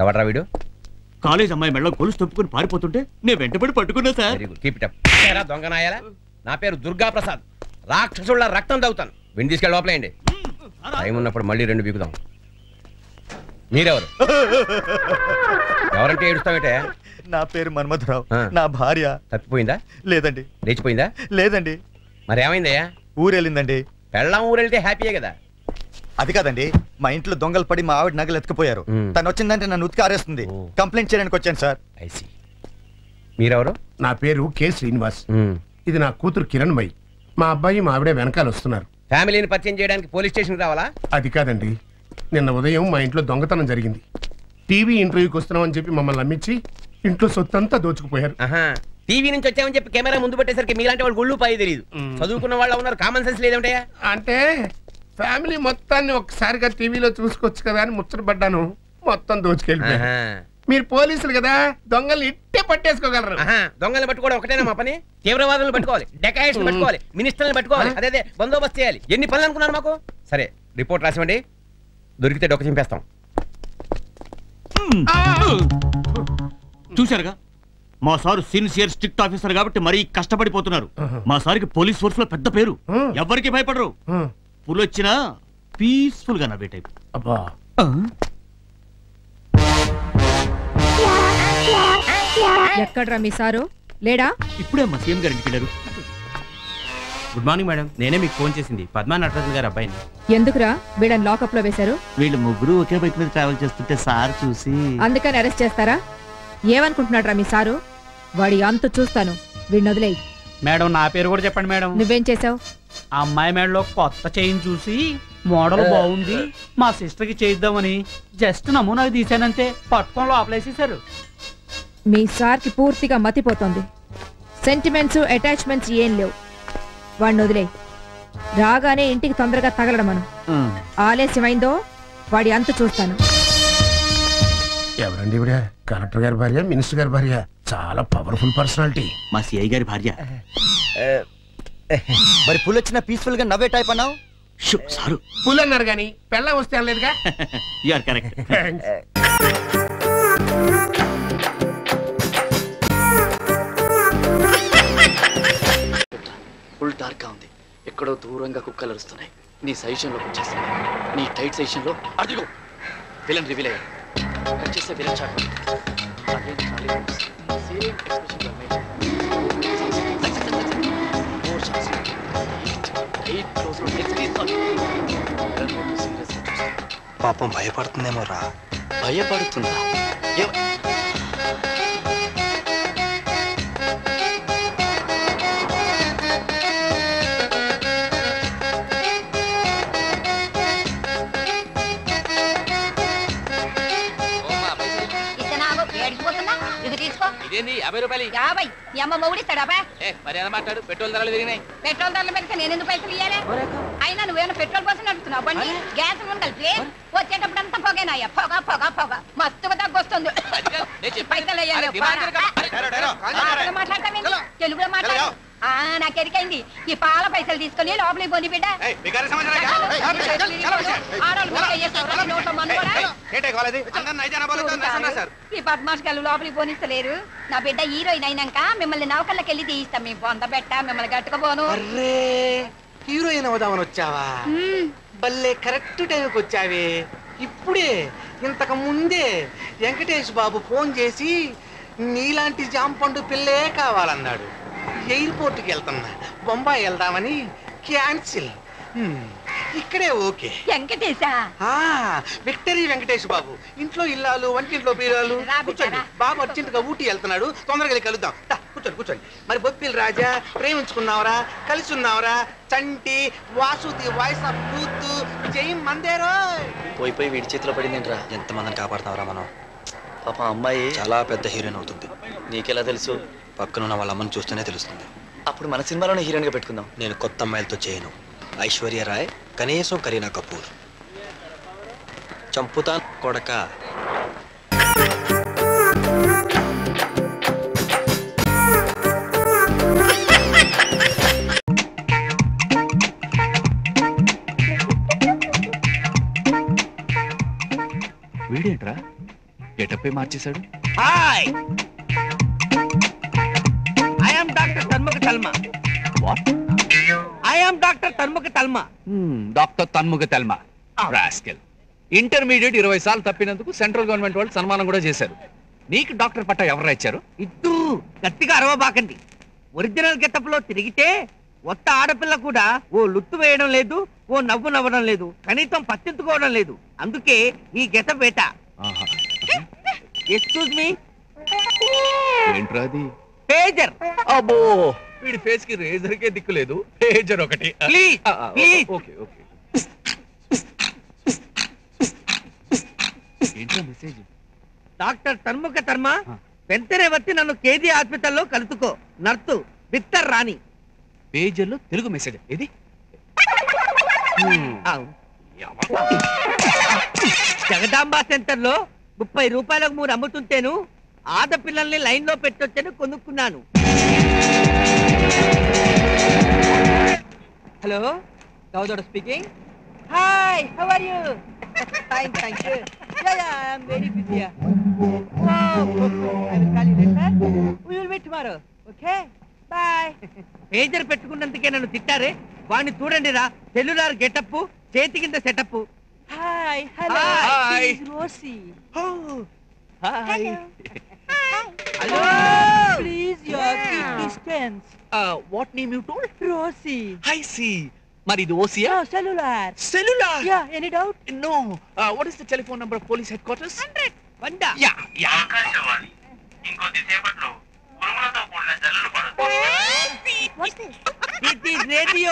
ఎవడ్రా వీడు? కాలేజ్ అమ్మాయి మెడలో గొలుసు తప్పుకుని పారిపోతుంటే నేను వెంటబడి పట్టుకున్నా సార్. Keep it up. దొంగ నాయాలా? నా పేరు దుర్గా ప్రసాద్. రాక్షసుల రక్తం తాగుతాను. విని తీసుకెళ్ళి లోపలేయండి. టైం ఉన్నప్పుడు మళ్ళీ 2 బీకుదాం. మీరెవరు? ఎవరంటే ఏడుస్తావేటే? నా పేరు మన్మథరావు. నా భార్య తప్పిపోయిందా? లేదండి. లేచిపోయిందా? లేదండి. మరి ఏమైందయ్యా? ఊరెళ్ళిందండి. పెళ్ళాం ఊరెళ్తే హ్యాపీయే కదా. అది కాదండి, మా ఇంట్లో దొంగలు పడి మా ఆవిడ నగలు ఎత్తుకుపోయారు. తను వచ్చిందంటే నన్ను ఉతికి ఆరేస్తుంది. కంప్లైంట్ చేయడానికి వచ్చాను సార్. ఐసి. మీరెవరు? నా పేరు కె శ్రీనివాస్. ఇది నా కూతురు కిరణ్ మై. మా అబ్బాయి మా ఆవిడే వెనకాల వస్తున్నారు. ఫ్యామిలీని పరిచయం చేయడానికి పోలీస్ స్టేషన్ రావాలా? అది కాదండి, నిన్న ఉదయం మా ఇంట్లో దొంగతనం జరిగింది. టీవీ ఇంటర్వ్యూకి వస్తున్నామని చెప్పి మమ్మల్ని నమ్మించి ఇంట్లో సొత్తంతా దోచుకుపోయారు. టీవీ నుంచి వచ్చామని చెప్పి కెమెరా ముందు పెట్టేసరికి మీలాంటి వాళ్ళు గుళ్ళు పై తెలియదు. చదువుకున్న వాళ్ళు ఉన్నారు, కామన్ సెన్స్ లేదంటయా? అంటే ఫ్యామిలీ మొత్తాన్ని ఒక్కసారిగా టీవీలో చూసుకోవచ్చు కదా అని ముచ్చటపడ్డాను. మొత్తం దోచుకెళ్ళిపోయారు. మీరు పోలీసులు కదా, దొంగల్ని ఇట్టే పట్టేసుకోగలరు. దొంగల్ని పట్టుకోవడం ఒకటేనా మా పని? తీవ్రవాదులను పట్టుకోవాలి, డెకాయిట్స్ పట్టుకోవాలి, మినిస్టర్ని పట్టుకోవాలి, అదే బందోబస్తు చేయాలి. ఎన్ని పనులు అనుకున్నారు మాకు? సరే, రిపోర్ట్ రాసివ్వండి. దొరికితే డొక్క చింపేస్తాం. చూశారుగా, మా సారు సిన్సియర్ స్ట్రిక్ట్ ఆఫీసర్ కాబట్టి మరీ కష్టపడిపోతున్నారు. మా సారికి పోలీస్ ఫోర్స్ లో పెద్ద పేరు. ఎవరికి భయపడరు. పులొచ్చినా పీస్ఫుల్ గా నవ్వే టైప్. అబ్బా, ఎక్కడ్రా మీ సారు? లేడా? ఇప్పుడే మా సీఎం గారు ఇంటికి వెళ్ళారు. Good morning madam. నేనే మీకు ఫోన్ చేసింది. పద్మా నటరాజన్ గారు అబ్బాయిని. ఎందుకురా వీళ్ళని లాకప్ లో వేశారు? వీళ్ళు ముగ్గురు ఒకే బైక్ మీద ట్రావెల్ చేస్తుంటే సార్ చూసి అందుకని అరెస్ట్ చేస్తారా? ఏమనుకుంటున్నాడ్రా మీ సారు? వాడి అంత చూస్తాను. వీడిని వదిలేయి. మేడం, నా పేరు కూడా చెప్పండి మేడం. నువ్వేం చేసావు? ఆ అమ్మాయి మేడలో కొత్త చైన్ చూసి మోడల్ బాగుంది, మా సిస్టర్ కి చేయిద్దామని జస్ట్ నమూనాకి తీసానంతే. పట్టుకొని లోపలేసేసారు. మీ సార్కి పూర్తిగా మతిపోతుంది. సెంటిమెంట్స్, అటాచ్మెంట్స్ ఏం లేవు. వాడిని వదిలేయి. రాగానే ఇంటికి తొందరగా తగలడమను. ఆలస్యమైందో వాడి అంత చూస్తాను. ఎవరండి ఇవిడ? కలెక్టర్ గారి భార్య, మినిస్టర్ గారి భార్య. చాలా పవర్ఫుల్ పర్సనాలిటీ. మా సిఐ గారి భార్య. మరి పుల్ వచ్చిన పీస్ఫుల్ గా నవ్వే టైప్ అన్నావు. సారు పుల్ అన్నారు కానీ పెళ్ళం వస్తే అనలేదుగా. You are correct. Full dark గా ఉంది. ఎక్కడో దూరంగా కుక్కలు అరుస్తున్నాయి. నీ సజెషన్ లోకి వచ్చేస్తాను. నీ టైట్ సజెషన్ లో అదిగో విలన్ రివీల్ అయ్యాడు. కట్ చేస్తే విలన్ షాట్. పాపం భయపడుతుందేమో రా. భయపడుతుందా? ఇదేంది 50 రూపాయలు? 50. మీ అమ్మ మొగుడిస్తాడా? మర్యాద మాట్లాడు. పెట్రోల్ ధరలు పెరిగినాయి. పెట్రోల్ ధరలు పెరిగితే నేను ఎందుకు పైసలు ఇయ్యాలి? అయినా నువ్వేమైనా పెట్రోల్ కోసం నడుపుతున్నావు బండి? గ్యాస్ కలిపి వచ్చేటప్పుడు అంతా పొగేనాయ్యా. పొగ పొగ పొగ మస్తుగా తగ్గొస్తుంది. పైసలు తెలుగులో మాట్లాడు. నాకు ఎరికైంది. ఈ పాల పైసలు తీసుకొని లోపలికి పోని బిడ్డ. ఈ పద్మాష్ గారు లోపలికి పోనిస్తలేరు. నా బిడ్డ హీరోయిన్ అయినాక మిమ్మల్ని నౌకర్లకి వెళ్ళి తీయిస్తాం. మీ బొంద పెట్ట మిమ్మల్ని కట్టుకోబోను. హీరోయిన్ అవుదామని వచ్చావా? బల్లే కరెక్ట్ టైంకి వచ్చావే. ఇప్పుడే ఇంతకు ముందే వెంకటేష్ బాబు ఫోన్ చేసి నీలాంటి జాంపండు పిల్లే కావాలన్నాడు. ఎయిర్పోర్ట్కి వెళ్తున్నా, బొంబాయి వెళ్దామని క్యాన్సిల్. ఇక్కడే ఓకే. వెంకటేశా? విక్టరీ వెంకటేష్ బాబు. ఇంట్లో ఇల్లాలు, వంటింట్లో పీరాలు. కూర్చోండి. బాబు అర్జెంట్ గా ఊటీ వెళ్తున్నాడు. తొందరగా వెళ్ళి కలుద్దాం. కూర్చోండి కూర్చోండి. మరి బొప్పిల్ రాజా, ప్రేమించుకున్నావరా, కలిసి ఉన్నావరా? చంటి, వాసుది వాయిస్ ఆఫ్ యూత్, జైన్ మందేరో. పోయి పోయి వీడి చేతిలో పడిందేంట్రా? ఎంతమందిని కాపాడుతావరా మనం? పాప అమ్మాయి చాలా పెద్ద హీరోయిన్ అవుతుంది. నీకెలా తెలుసు? పక్కనున్న వాళ్ళ అమ్మని చూస్తేనే తెలుస్తుంది. అప్పుడు మన సినిమాలోనే హీరోయిన్ గా పెట్టుకుందాం. నేను కొత్త అమ్మాయిలతో చేయను. ఐశ్వర్య రాయ్, కనీసం కరీనా కపూర్. చంపుతా కొడక. వీడేంట్రా గెటప్ గెటపే మార్చేశాడు. Hi, I am doctor Tanmukha Talma. What? I am doctor Tanmukha Talma. Doctor Tanmukha Telma. Rascal. Intermediate 20 సార్లు తప్పినందుకు సెంట్రల్ గవర్నమెంట్ వాళ్ళు సన్మానం కూడా చేశారు. నీకు డాక్టర్ పట్టా ఎవరు ఇచ్చారు? ఇద్దూ గట్టిగా అరవబాకండి. ఒరిజినల్ గెటప్ లో తిరిగితే ఒక్క ఆడపిల్ల కూడా ఓ లుట్టు వేయడం లేదు, ఓ నవ్వు నవ్వడం లేదు, కనీసం పట్టించుకోవడం లేదు. అందుకే ఈ గెటప్ వేట. Excuse me. ఏంట్రా అది? పేజర్. అబ్బో, వీడి ఫేస్ కి రేజర్ కే దిక్కు లేదు, పేజర్ ఒకటి. Please please. Okay okay. ఏంట్రా మెసేజ్? డాక్టర్ తన్ముఖ తర్మ, వెంటనే వచ్చి నన్ను కేజీ హాస్పిటల్లో కలుసుకో. నర్సు బిత్తర్ రాణి. పేజర్ లో తెలుగు మెసేజ్ ఇది. జగదాంబ సెంటర్ లో 30 రూపాయలకు 3 అమ్ముతుంటేను ఆడపిల్లల్ని లైన్ లో పెట్టొచ్చని కొనుక్కున్నాను. Hello, Gaudoda speaking. Hi, how are you? Fine, thank you. Yeah, I am very busy. I will call you later. We will meet tomorrow. Okay, bye. Pager పెట్టుకున్నందుకే నన్ను తిట్టారే, వాడిని చూడండి రా. సెల్యులార్ గెటప్, చేతి కింద setup. Hi, hello, hi. This is Rosie. Hi. Hello, please your keep distance. What name you told? Rosie. I see. మరి ఇది ఓసియా? Cellular. Cellular? Yeah, any doubt? No. What is the telephone number of police head quarters? 100. 100. Yeah yeah. It is radio,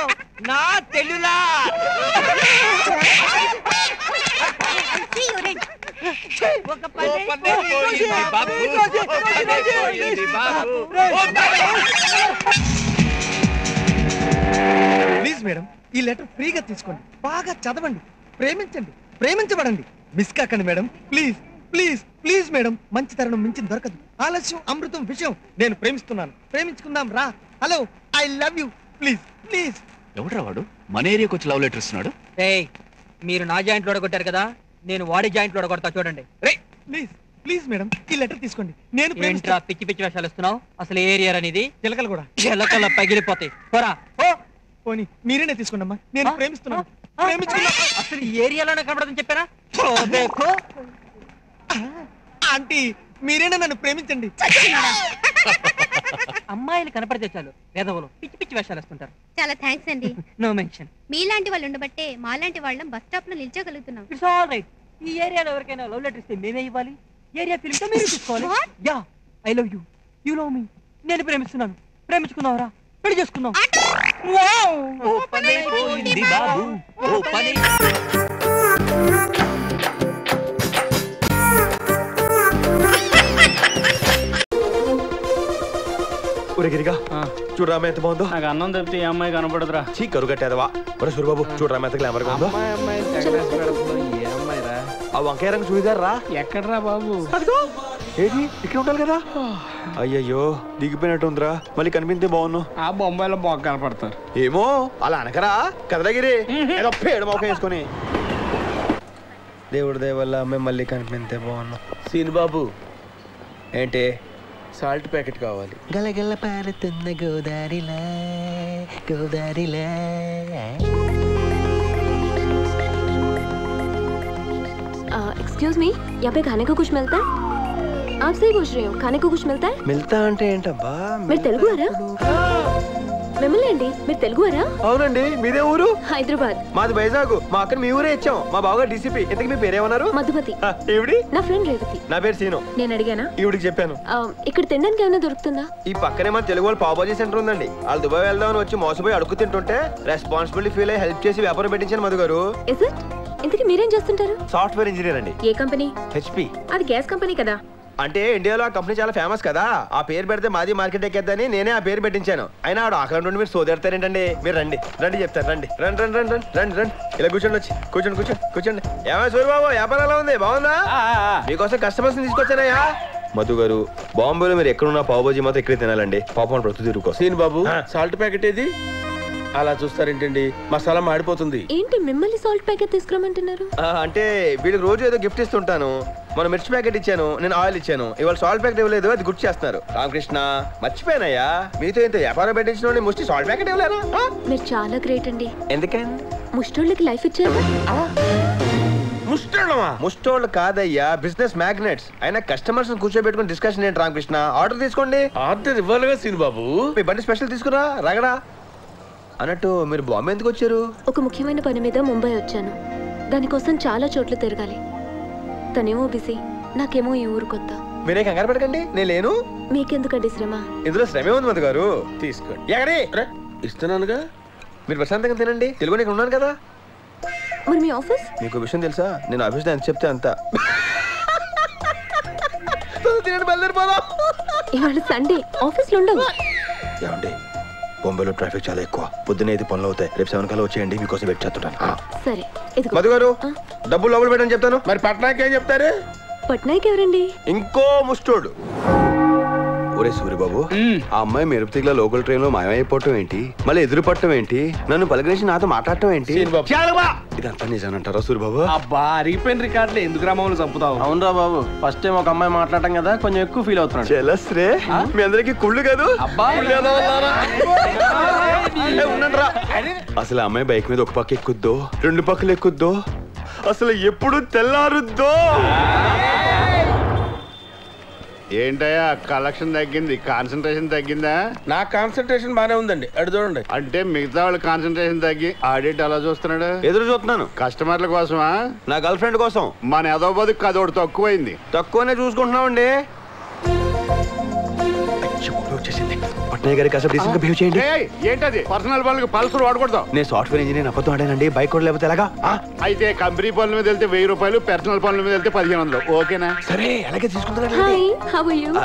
not cellular. ఒక పని బాబు. Please madam, ఈ letter ఫ్రీగా తీసుకోండి, బాగా చదవండి, ప్రేమించండి, ప్రేమించబడండి. మిస్ కాకండి madam, please please please madam. మంచి తరుణం మించిన దొరకదు. ఆలస్యం అమృతం విషయం. నేను ప్రేమిస్తున్నాను, ప్రేమించుకుందాం రా. Hello, I love you. Please please. ఎవడ్రా వాడు? మన ఏరియాకి వచ్చి లవ్ లెటర్ ఇస్తున్నాడు. మీరు నా జాయింట్ లోడగొట్టారు కదా, నేను వాడి జాయింట్ లోడగొడతా చూడండి. ప్లీజ్ ప్లీజ్ మేడం, ఈ లెటర్ తీసుకోండి. నేను ఏంట్రా పిచ్చి పిచ్చి వేషాలు ఇస్తున్నావు? అసలు ఏరియా అనేది చిలకలు కూడా చిలకల పగిలిపోతాయి. పోరా. పోనీ మీరేనే తీసుకోండి అమ్మా, నేను ప్రేమిస్తున్నాను, ప్రేమించుకున్నా. అసలు ఈ ఏరియాలోనే కనబడదని చెప్పారా? ఆంటీ, మీరేనా నన్ను ప్రేమించండి. అమ్మాయిలు కనపడితే చాలు వేదవులు పిచ్చి పిచ్చి వేషాలు వేస్తుంటారు. చాలా థ్యాంక్స్ అండి. No mention. మీలాంటి వాళ్ళు ఉండబట్టే మాలాంటి వాళ్ళం బస్ స్టాప్ లో నిల్చోగలుగుతున్నాం. It's all right. ఈ ఏరియాలో ఎవరికైనా లవ్ లెటర్ ఇస్తే మేమే ఇవ్వాలి. ఏరియా ఫిల్మ్ తో మీరు తీసుకోవాలి. Yeah, I love you, you love మీ. నేను ప్రేమిస్తున్నాను, ప్రేమించుకుందాంరా, పెళ్లి చేసుకుందాం. ఓ పని పోయింది బాబు, ఓ పని. గిరిగా చూడరా ఎంత బాగుందో. నాకు అన్నం తప్పితే ఏ అమ్మాయి కనపడదురా. చీ కరువు కట్టేదవా. ఒరే సూరిబాబు, చూడరా ఎంత గ్లామర్గా ఉందో. ఆ వంకాయ రంగు చూడదారు రా. ఎక్కడరా బాబు? ఏది ఇక్కడ ఉండాలి కదా. అయ్యయ్యో, దిగిపోయినట్టు ఉందిరా. మళ్ళీ కనిపిస్తే బాగున్నావు. ఆ బొంబాయిలో బాగా కనపడతారు. ఏమో అలా అనకరా కదలగిరి. ఏదో పేడ మొక్క వేసుకొని. దేవుడి దయ వల్ల అమ్మాయి మళ్ళీ కనిపిస్తే బాగున్నావు. సీన్ బాబు, ఏంటి? సాల్ట్ ప్యాకెట్ కావాలి. గలగల పారుతున్న గోదారిలా గోదారిలా. एक्सक्यूज मी, यहाँ पे खाने को कुछ मिलता है? आप सही पूछ रहे हो, खाने को कुछ मिलता है? మిల్తా అంటే ఏంటబ్బా? మీరు తెలుగు వారా? మిమ్మల్ని అండి, మీరు తెలుగు వారా? అవునండి. మీదే ఊరు? హైదరాబాద్. మాది వైజాగ్. మా అక్కని మీ ఊరే ఇచ్చాం. మా బావగారు డీసీపీ. ఇంతకీ మీ పేరేమన్నారు? మధుమతి. ఈవిడి? నా ఫ్రెండ్ రేవతి. నా పేరు సీను. నేను అడిగానా? ఈవిడికి చెప్పాను. ఇక్కడ తినడానికి ఏమైనా దొరుకుతుందా? ఈ పక్కనే మన తెలుగు వాళ్ళు పావుబాజీ సెంటర్ ఉందండి. వాళ్ళు దుబాయ్ వెళ్దామని వచ్చి మోసపోయి అడుగు తింటుంటే రెస్పాన్సిబిలిటీ ఫీల్ అయ్యి హెల్ప్ చేసి వ్యాపారం పెట్టించాను మధు గారు. Is it? ఇంతకీ మీరేం చేస్తుంటారు? సాఫ్ట్వేర్ ఇంజనీర్ అండి. ఏ కంపెనీ? హెచ్పి. అది గ్యాస్ కంపెనీ కదా. అంటే ఇండియాలో ఆ కంపెనీ చాలా ఫేమస్ కదా. ఆ పేరు పెడితే మాది మార్కెట్ ఎక్కేద్దని నేనే ఆ పేరు పెట్టించాను. అయినా ఆడు ఆకలి నుండి మీరు సోదెడతారేంటండి. మీరు రండి రండి చెప్తాను. రండి రండి రండి రండి రండి రండి. ఇలా కూర్చోండి, వచ్చి కూర్చోండి కూర్చోండి కూర్చోండి. ఏమైనా సూరిబాబు, వ్యాపారం ఎలా ఉంది? బాగుందా? మీకోసం కస్టమర్స్ తీసుకొచ్చానయ్యా. మధు గారు, బాంబేలో మీరు ఎక్కడున్నా పావుబాజీ మాత్రం ఇక్కడే తినాలండి. పాపం ప్రతి తిరుగుకో. సీన్ బాబు, సాల్ట్ ప్యాకెట్ ఏది? అలా చూస్తారేంటండి, మసాలా మాడిపోతుంది. ఏంటి మిమ్మల్ని సాల్ట్ ప్యాకెట్ తీసుకురమ్మంటున్నారు? అంటే వీళ్ళకి రోజు ఏదో గిఫ్ట్ ఇస్తుంటాను. మొన్న మిర్చి ప్యాకెట్ ఇచ్చాను, నేను ఆయిల్ ఇచ్చాను, ఇవాళ సాల్ట్ ప్యాకెట్ ఇవ్వలేదు, అది గుర్తు చేస్తున్నారు. రామకృష్ణ మర్చిపోయానయ్యా, మీతో ఇంత వ్యాపారం పెట్టించిన ముష్టి సాల్ట్ ప్యాకెట్ ఇవ్వలేరా? మీరు చాలా గ్రేట్ అండి. ఎందుకండి? ముష్టోళ్ళకి లైఫ్ ఇచ్చారు. ముష్టోళ్ళు కాదయ్యా, బిజినెస్ మ్యాగ్నెట్స్. అయినా కస్టమర్స్ కూర్చోబెట్టుకుని డిస్కషన్ ఏంటి రామకృష్ణ? ఆర్డర్ తీసుకోండి. ఆర్డర్ ఇవ్వాలిగా సీన్ బాబు. మీ బండి స్పెషల్ తీసుకురా రగడా. అన్నట్టు మీరు బాంబే ఎందుకు వచ్చారు? ఒక ముఖ్యమైన పని మీద ముంబై వచ్చాను. దానికోసం చాలా చోట్ల తిరగాలి. తనేమో బిజీ, నాకేమో ఈ ఊరు కొత్త. మీరే కంగారు పడకండి, నేను లేను. మీకెందుకండి శ్రమ? ఇందులో శ్రమే ఉంది మధు గారు. తీసుకోండి. ఎక్కడి ఇస్తున్నానుగా, మీరు ప్రశాంతంగా తినండి. తెలుగు ఇక్కడ ఉన్నాను కదా. మరి మీ ఆఫీస్? మీకు విషయం తెలుసా, నేను ఆఫీస్లో ఎంత చెప్తే అంత. ఇవాళ సండే ఆఫీస్లో ఉండవు. ఏమండి, బొంబాయిలో ట్రాఫిక్ చాలా ఎక్కువ, పొద్దున 5 పనులు అవుతాయి. రేపు 7 కల్లా వచ్చేయండి, మీకోసం వెయిట్ చేస్తుంటాను. సరే. మధు గారు డబ్బులు లోపల పెట్టని చెప్తాను. మరి పట్నాయక్ ఏం చెప్తారు? పట్నాయక్ ఎవరండి? ఇంకో ముష్టోడు. ఒరే సూర్యబాబు, ఆ అమ్మాయి మెరుపుతిగ్ల లోకల్ ట్రైన్ లో మాయమైపోవటం ఏంటి, మళ్ళీ ఎదురు పట్టడం ఏంటి, నన్ను పలకరించి నాతో మాట్లాడటం ఏంటి, ఇదంతా నిజానంటారా సూర్యబాబు? అబ్బా, అరిగిపోయిన రికార్డులు ఎందుకు రామాలు చంపుతావు? అవునరా బాబు, ఫస్ట్ టైం ఒక అమ్మాయి మాట్లాడటం కదా, కొంచెం ఎక్కువ ఫీల్ అవుతున్నాడు. జలస్ రే, మీ అందరికి కుళ్ళు కాదు. అసలు అమ్మాయి బైక్ మీద ఒక పక్క ఎక్కుద్దో, 2 పక్కలు ఎక్కుద్దో, అసలు ఎప్పుడు తెల్లారుద్దో. ఏంటయ్యా కలెక్షన్ తగ్గింది, కాన్సన్ట్రేషన్ తగ్గిందా? నా కాన్సన్ట్రేషన్ బానే ఉందండి, అటు చూడండి. అంటే మిగతా వాళ్ళు కాన్సన్ట్రేషన్ తగ్గి ఆడిట్ అలా చూస్తున్నాడు. ఎదురు చూస్తున్నాను. కస్టమర్ల కోసమా? నా గర్ల్ ఫ్రెండ్ కోసం. మన ఎదో బదుకు అదొకటి తక్కువైంది. తక్కువనే చూసుకుంటున్నామండి. పట్నాయక్ గారికి అసలు డీసెంట్ గా బిహేవ్ చేయండి. ఏంటది పర్సనల్ పనులకు పల్సర్ వాడకూడదు. నేను సాఫ్ట్వేర్ ఇంజనీర్, అబద్ధం ఆడానండి. బైక్ కూడా లేకపోతే ఎలాగా? అయితే కంపెనీ పనుల మీద వెళ్తే 1000 రూపాయలు, పర్సనల్ పనుల మీద వెళ్తే 1500. ఓకేనా? సరే, అలాగే తీసుకుంటారా?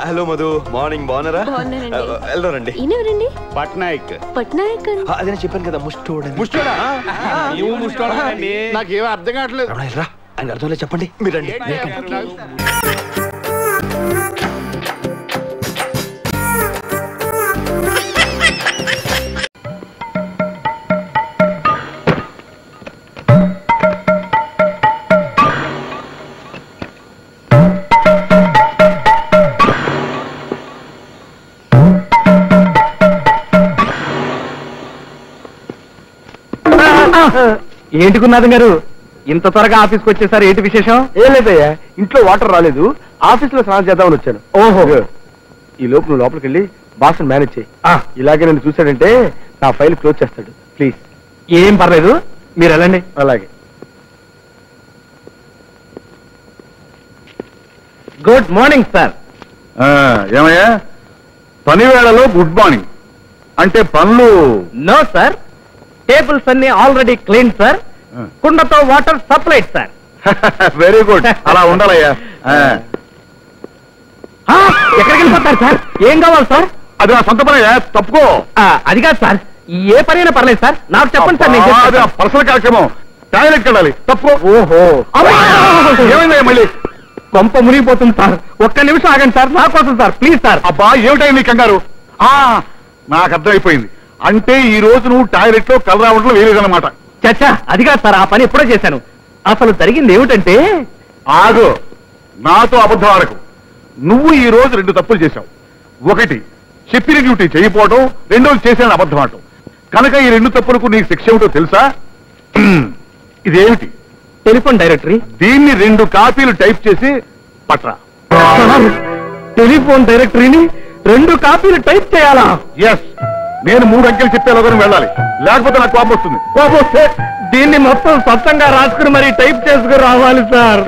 Hello Madhu, morning. బాగున్నారా? వెళ్దారండి. పట్నాయక్. పట్నాయక్ అదే నేను చెప్పాను కదా, ముష్టోడు. ముష్టోడా? నాకేమో అర్థం కావట్లేదు. ఆయన అర్థం లేదు, చెప్పండి. మీరు రండి. ఏంటి గురునాథం గారు, ఇంత త్వరగా ఆఫీస్కి వచ్చేసారు? ఏంటి విశేషం? ఏం లేదయ్యా, ఇంట్లో వాటర్ రాలేదు, ఆఫీస్ లో స్నానం చేద్దామని వచ్చాను. ఓహో, ఈ లోపు నువ్వు లోపలికి వెళ్ళి బాస్ మేనేజ్ చేయి. ఇలాగే నన్ను చూశాడంటే నా ఫైల్ క్లోజ్ చేస్తాడు. ప్లీజ్. ఏం పర్లేదు, మీరు వెళ్ళండి. అలాగే. Good morning sir. ఏమయ్యా, పని వేళలో గుడ్ మార్నింగ్ అంటే పనులు? నో సార్, టేబుల్స్ అన్ని ఆల్రెడీ క్లీన్ సార్, కుండతో water supplied sir. Very good, అలా ఉండాలయ్యా. ఎక్కడికి వెళ్ళిపోతారు సార్? ఏం కావాలి సార్? అది నా సొంత పని, తప్పుకో. అది కాదు సార్, ఏ పనైనా పర్లేదు సార్, నాకు చెప్పండి సార్. నేను పర్సనల్ కార్యక్రమం, టాయిలెట్కి వెళ్ళాలి, తప్పుకో. ఓహో, ఏమైందయ్యా మళ్ళీ? కొంప మునిగిపోతుంది సార్, ఒక్క నిమిషం ఆగండి సార్, నా కోసం సార్, ప్లీజ్ సార్. అబ్బా, ఏమిటాయి నీ కంగారు? నాకు అర్థమైపోయింది, అంటే ఈ రోజు నువ్వు టాయిలెట్ లో కలర్ రావడంలో వేయలేదన్నమాట. చచ్చా, అది కాదు సార్, ఆ పని ఎప్పుడో చేశాను. అసలు జరిగింది ఏమిటంటే... ఆగు, నాతో అబద్ధం ఆడకు. నువ్వు ఈ రోజు 2 తప్పులు చేశావు. ఒకటి, చెప్పిన డ్యూటీ చేయకపోవడం, రెండోది చేశాను అబద్ధం ఆడటం. కనుక ఈ 2 తప్పులకు నీకు శిక్ష ఏమిటో తెలుసా? ఇదేమిటి? Telephone directory. దీన్ని 2 కాపీలు టైప్ చేసి పట్రా. టెలిఫోన్ డైరెక్టరీని 2 కాపీలు టైప్ చేయాలా? ఎస్, నేను 3 అంకెలు చెప్పేలోగా వెళ్ళాలి, లేకపోతే నాకు కోపం వస్తుంది. కోపం వస్తే దీన్ని మొత్తం స్పష్టంగా రాసుకుని మరి టైప్ చేసుకుని రావాలి సార్.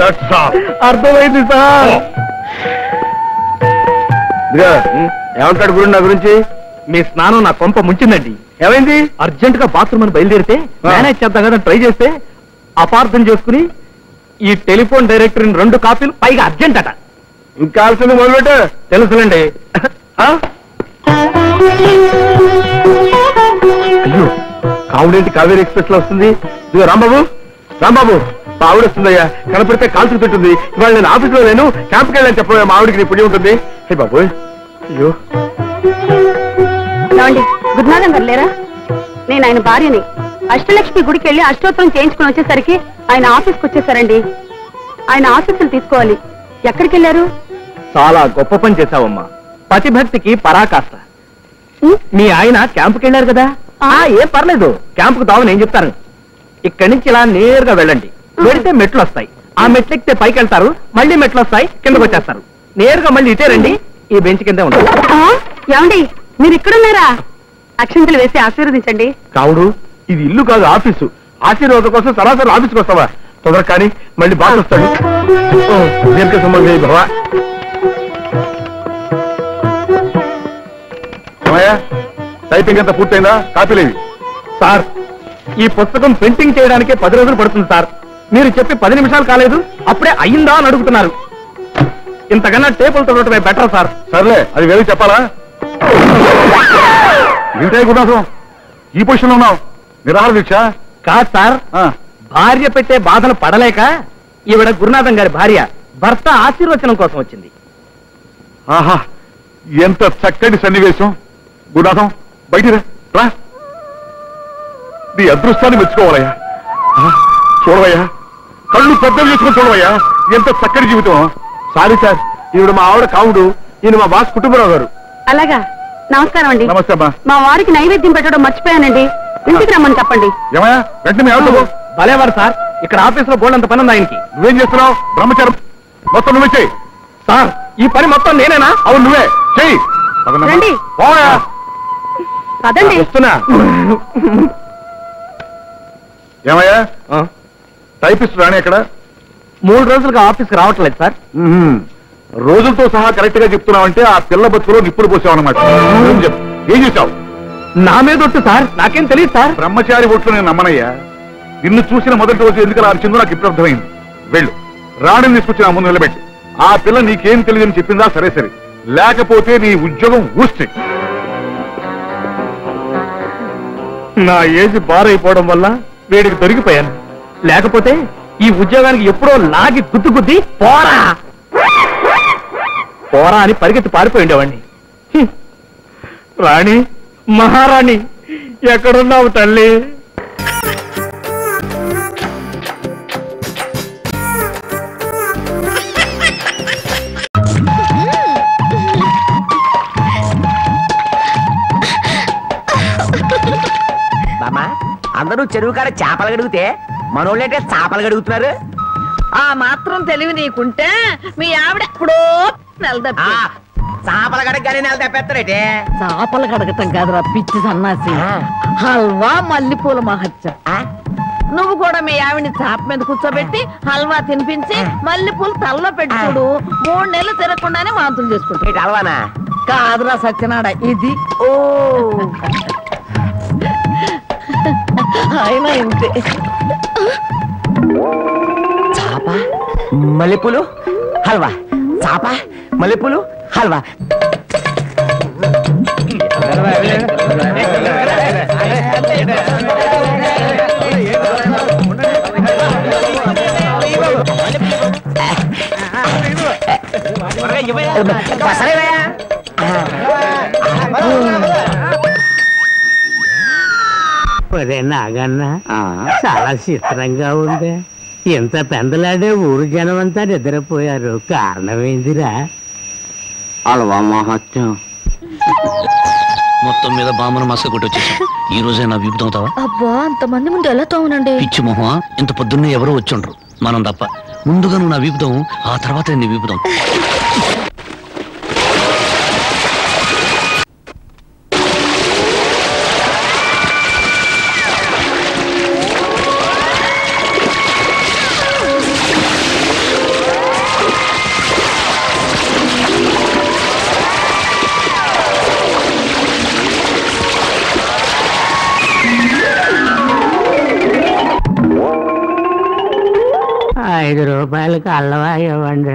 అర్థమైంది సార్. ఏమంటాడు గురు నా గురించి? మీ స్నానం నా కొంప ముంచిందండి. ఏమైంది? అర్జెంట్ గా బాత్రూమ్ అని బయలుదేరితే మేనేజ్ చేద్దాం కదా ట్రై చేస్తే అపార్థం చేసుకుని ఈ టెలిఫోన్ డైరెక్టరీని 2 కాపీలు, పైగా అర్జెంట్ అట. ఇంకా ఆల్సింది మొదలుపెట్టు. తెలుసులేండి. అయ్యో, కావుడేంటి కావేరీ ఎక్స్ప్రెస్ లో వస్తుంది? ఇదిగో రాంబాబు, రాంబాబు, మా ఆవిడ వస్తుందయ్యా, కనపడితే కాల్చుకు తింటుంది. ఇవాళ నేను ఆఫీస్ లో లేను, క్యాంప్కి వెళ్ళని చెప్పబోయా, మా ఆవిడికి నీ పుణ్యం ఉంటుంది. హే బాబు, అయ్యో. గురునాథం గారు లేరా? నేను ఆయన భార్యని. అష్టలక్ష్మి గుడికి వెళ్ళి అష్టోత్తరం చేయించుకుని వచ్చేసరికి ఆయన ఆఫీస్కి వచ్చేసారండి. ఆయన ఆఫీసులు తీసుకోవాలి. ఎక్కడికి వెళ్ళారు? చాలా గొప్ప పని చేశావమ్మా. పతిభక్తికి పరాకాష్ట. మీ ఆయన క్యాంపుకి వెళ్ళారు కదా? ఏం పర్లేదు, క్యాంపుకు తావు నేను చెప్తాను. ఇక్కడి నుంచి ఇలా నేరుగా వెళ్ళండి. వెళితే మెట్లు వస్తాయి. ఆ మెట్లు ఎక్కితే పైకి వెళ్తారు, మళ్ళీ మెట్లు వస్తాయి, కిందకు వచ్చేస్తారు. నేరుగా మళ్ళీ ఇటే రండి, ఈ బెంచ్ కిందే ఉంటారు. ఏమండి మీరు ఇక్కడున్నారా? అక్షంతలు వేసి ఆశీర్వదించండి. కావుడు, ఇది ఇల్లు కాదు ఆఫీసు. ఆశీర్వాదం కోసం సరాసరి ఆఫీస్కి వస్తావా? తొందర కానీ మళ్ళీ బాగా వస్తాడు. దీర్ఘ సంబంధం భవా. టైపింగ్ అంతా పూర్తయిందా? కాపీలేవి? సార్, ఈ పుస్తకం ప్రింటింగ్ చేయడానికే 10 రోజులు పడుతుంది సార్. మీరు చెప్పి 10 నిమిషాలు కాలేదు, అప్పుడే అయ్యిందా అని అడుగుతున్నారు. ఇంతకన్నా టేబుల్ తొడటమే బెటర్ సార్. సర్లే, అది వేరే చెప్పాలా? ఏంటాయి గుణాసం, ఈ పొజిషన్ లో ఉన్నావు? నిరాహార దీక్ష? కాదు సార్, భార్య పెట్టే బాధలు పడలేక ఈవిడ గురునాథం గారి భార్య భర్త ఆశీర్వచనం కోసం వచ్చింది. ఆహా, ఎంత చక్కటి సన్నివేశం. గురునాథం, బయటిరా రా. నీ అదృష్టాన్ని మెచ్చుకోవాలయ్యా. చూడవయ్యా, కళ్ళు పెద్దలు చేసుకుని చూడవయ్యా, ఎంత చక్కటి జీవితం. సారీ సార్, ఈవిడ మా ఆవిడ కావుడు, ఈయన మా బాస్ కుటుంబరావు గారు. అలాగా, నమస్కారం అండి. నమస్తే అమ్మా. మా వారికి నైవేద్యం పెట్టడం మర్చిపోయానండి, ఇంటికి రమ్మని చెప్పండి. ఏమయ్యా, వెంటనే భలేవారు సార్, ఇక్కడ ఆఫీస్ లో బోల్డ్ అంత పని ఉంది ఆయనకి. నువ్వేం చేస్తున్నావు? బ్రహ్మచారం మొత్తం నువ్వే చెయ్యి. సార్, ఈ పని మొత్తం నేనేనా? అవును, నువ్వే చెయ్యి. రండి. పదండి. వస్తున్నా. ఏమయ్యా, టైపిస్ట్ రాని ఎక్కడ? 3 రోజులుగా ఆఫీస్కి రావట్లేదు సార్. రోజులతో సహా కరెక్ట్ గా చెప్తున్నావంటే ఆ పిల్ల బతుకులో నిప్పులు పోసావు అనమాట. ఏం చేశావు? నా మీద ఒట్టు సార్, నాకేం తెలియదు సార్. బ్రహ్మచారి ఒట్లు నేను నమ్మనయ్యా. నిన్ను చూసిన మొదటి రోజు ఎందుకు అలా అరిచిందో నాకు ఇప్పుడు అర్థమైంది. వెళ్ళు, రాణిని తీసుకొచ్చి నా ముందు నిలబెట్టి. ఆ పిల్ల నీకేం తెలియదని చెప్పిందా? సరే సరే, లేకపోతే నీ ఉద్యోగం ఊస్తే. నా ఏజ్ బారైపోవడం వల్ల వీడికి దొరికిపోయాను. లేకపోతే ఈ ఉద్యోగానికి ఎప్పుడో లాగి గుద్దు గుద్ది పోరా పోరా అని పరిగెత్తి పారిపోయిండేవాడిని. రాణి, మహారాణి, ఎక్కడున్నావు తల్లి? బామ్మా, అందరూ చెరువు కాడ చేపలు గడిగితే మనోళ్ళంటే చేపలు గడుగుతున్నారు. ఆ మాత్రం తెలివి నీకుంటే మీ ఆవిడ ఎప్పుడో నెలదప్పి చేపల గడగానే నెల తప్పేస్తారేటే. చేపలు కడగటం కాదురా పిచ్చి సన్నాసి, హల్వా మల్లెపూల మహత్యం. నువ్వు కూడా మీ ఆవిడ్ని చేప మీద కూర్చోబెట్టి హల్వా తినిపించి మల్లెపూలు తలలో పెట్టి చూడు, 3 నెలలు తిరగకుండానే వాంతులు చేసుకుంటా. హల్వానా? కాదురా సత్యనాడ, ఇది. ఓ అయినా ఇంతే. చాప మల్లెపూలు హల్వా, చాప మల్లెపూలు హల్వా. నాగన్నా, చాలా చిత్రంగా ఉంది. ఎంత పెందలాడే ఊరు జనం అంతా నిద్రపోయారు. కారణం ఏందిరా? అలవా మహత్యం. మొత్తం మీద బామ్మను మస్క కొట్టొచ్చేసాం. ఈ రోజే నా విపుతం అవుతావా? అబ్బా, అంతమంది ముందు ఎలా తోమనండి? పిచ్చి మొహమా, ఇంత పొద్దున్నే ఎవరో వచ్చుండ్రు, మనం తప్ప. ముందుగా నువ్వు నా విపుతం, ఆ తర్వాత నీ విపుతం. ₹5 అల్లవా ఇవ్వండి.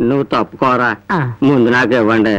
నువ్వు తప్పుకోరా, ముందు నాకు ఇవ్వండి.